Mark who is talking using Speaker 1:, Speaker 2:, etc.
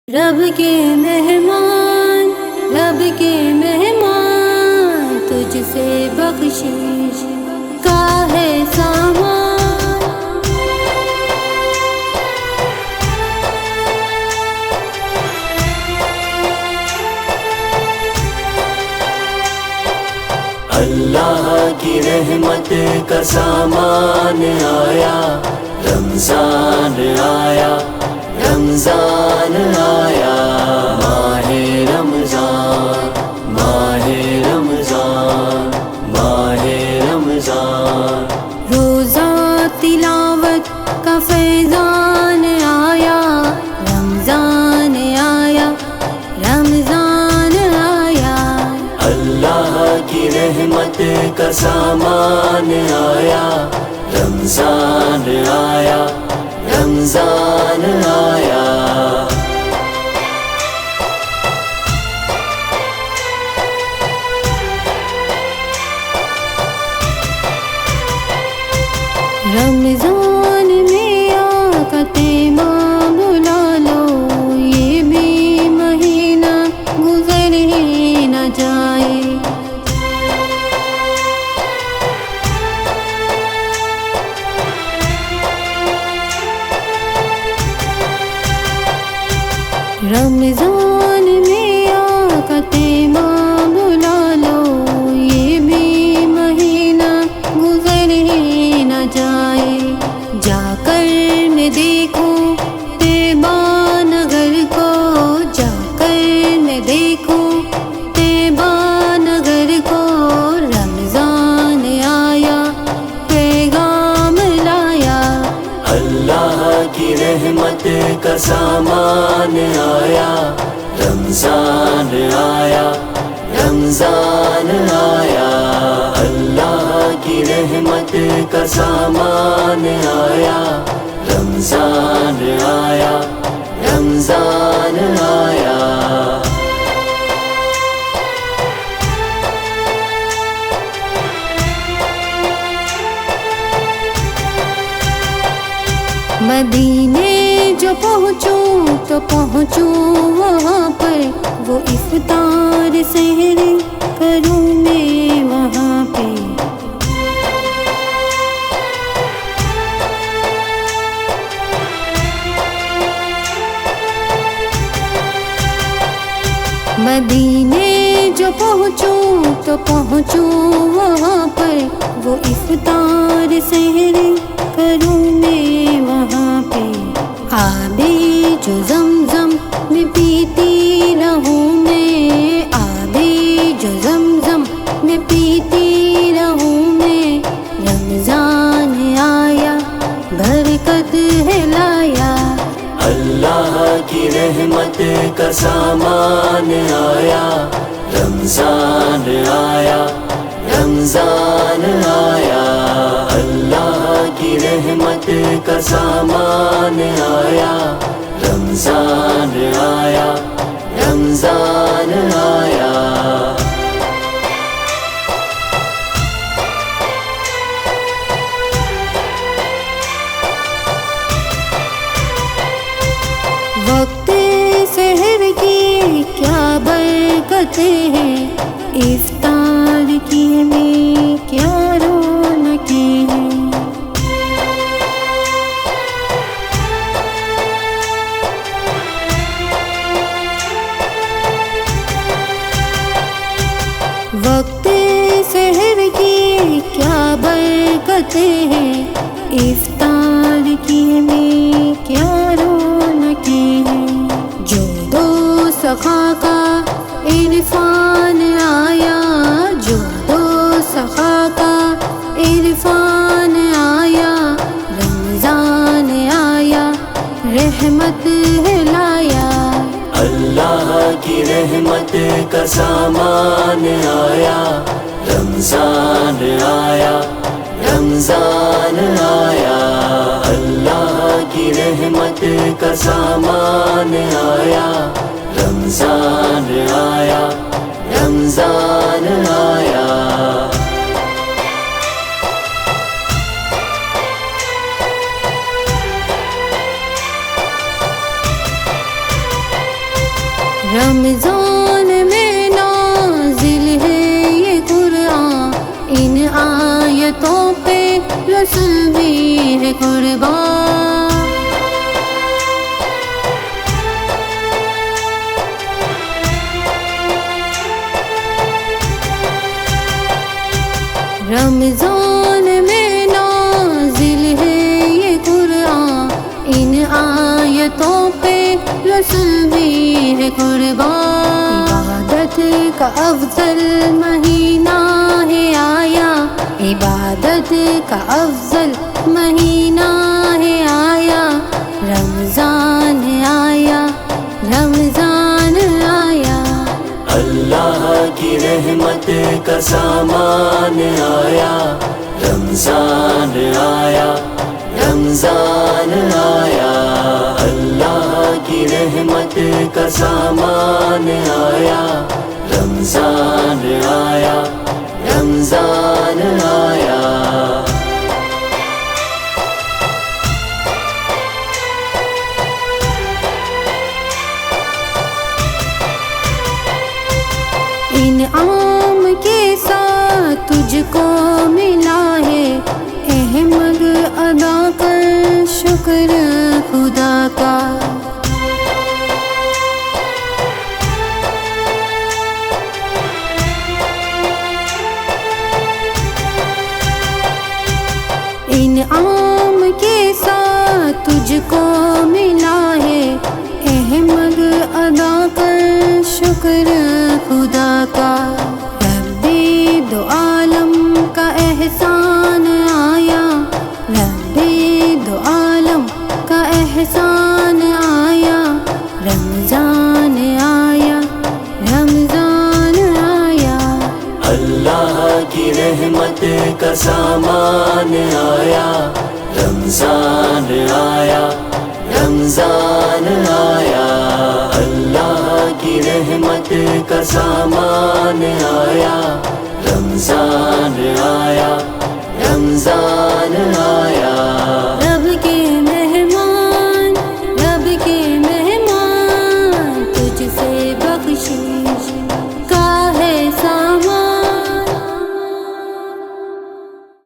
Speaker 1: رب کے مہمان، رب کے مہمان، تجھ سے بخشش کا ہے سامان۔
Speaker 2: اللہ کی رحمت کا سامان آیا، رمضان آیا، رمضان آیا، ماہ رمضان، ماہ رمضان، ماہ رمضان۔
Speaker 1: روزہ تلاوت کا فیضان آیا، رمضان آیا، رمضان آیا۔
Speaker 2: اللہ کی رحمت کا سامان آیا، رمضان آیا، رمضان آیا۔
Speaker 1: رمضان میں آقا تیمہ بلا لو، یہ بھی مہینہ گزر ہی نہ جائے۔ رمضان میں آقا تیمہ بلا لو، یہ بھی مہینہ گزر ہی نہ جائے۔ جا کر میں دیکھوں طیبہ نگر کو، جا کر میں دیکھوں طیبہ نگر کو۔ رمضان آیا، پیغام لایا۔
Speaker 2: اللہ کی رحمت کا سامان آیا، رمضان آیا، رمضان آیا۔ اللہ کی رحمت کا سامان آیا، رمضان آیا، رمضان آیا۔
Speaker 1: مدینے جو پہنچوں تو پہنچوں وہاں پر، وہ افطار سحری کروں میں وہاں پہ۔ مدینے جو پہنچوں تو پہنچوں وہاں پر، وہ افطار سحری کروں میں وہاں پہ۔ آبی جو زمزم میں پیتی رہوں میں، آبی جو زمزم میں پیتی رہوں میں۔ رمضان آیا، برکت ہے لایا۔
Speaker 2: اللہ کی رحمت کا سامان آیا، رمضان آیا، رمضان آیا۔ اللہ کی رحمت کا سامان آیا، رمضان آیا، رمضان آیا۔
Speaker 1: وقت سحر کی کیا برکتیں ہیں، افطار کی میں کیا رونقیں ہیں۔ وقت سحر کی کیا برکتیں ہیں، افطار کی میں کیا رونقیں ہیں۔ جو دو سخا کا عرفان آیا، جو دو سخا کا عرفان آیا۔ رمضان آیا، رحمت ہے لایا۔
Speaker 2: اللہ کی رحمت کا سامان آیا، رمضان آیا، رمضان آیا۔ اللہ کی رحمت کا سامان آیا، رمضان آیا، رمضان آیا۔
Speaker 1: رمضان میں نازل ہے یہ قرآن، ان آیتوں پہ رسول بھی ہے قربان۔ رمضان میں نازل ہے یہ قرآن، ان آیتوں پہ رسول بھی ہے قربان۔ عبادت کا افضل مہینہ ہے آیا، عبادت کا افضل مہینہ ہے آیا، رمضان آیا، رمضان آیا۔
Speaker 2: اللہ کی رحمت کا سامان آیا، رمضان آیا، رمضان آیا۔ اللہ کی رحمت کا سامان آیا، رمضان آیا، رمضان آیا۔
Speaker 1: انعام کے ساتھ تجھ کو ملا ہے، احمد ادا کر شکر خدا کا۔ انعام کے ساتھ تجھ کو ملا ہے، احمد ادا کر شکر خدا کا۔ ربی دو عالم کا احسان آیا، ربی دو عالم کا احسان آیا، رمضان آیا، رمضان آیا۔
Speaker 2: اللہ کی رحمت کا سامان آیا، رمضان آیا، رمضان آیا۔ اللہ کی رحمت کا سامان آیا، رمضان آیا، رمضان آیا۔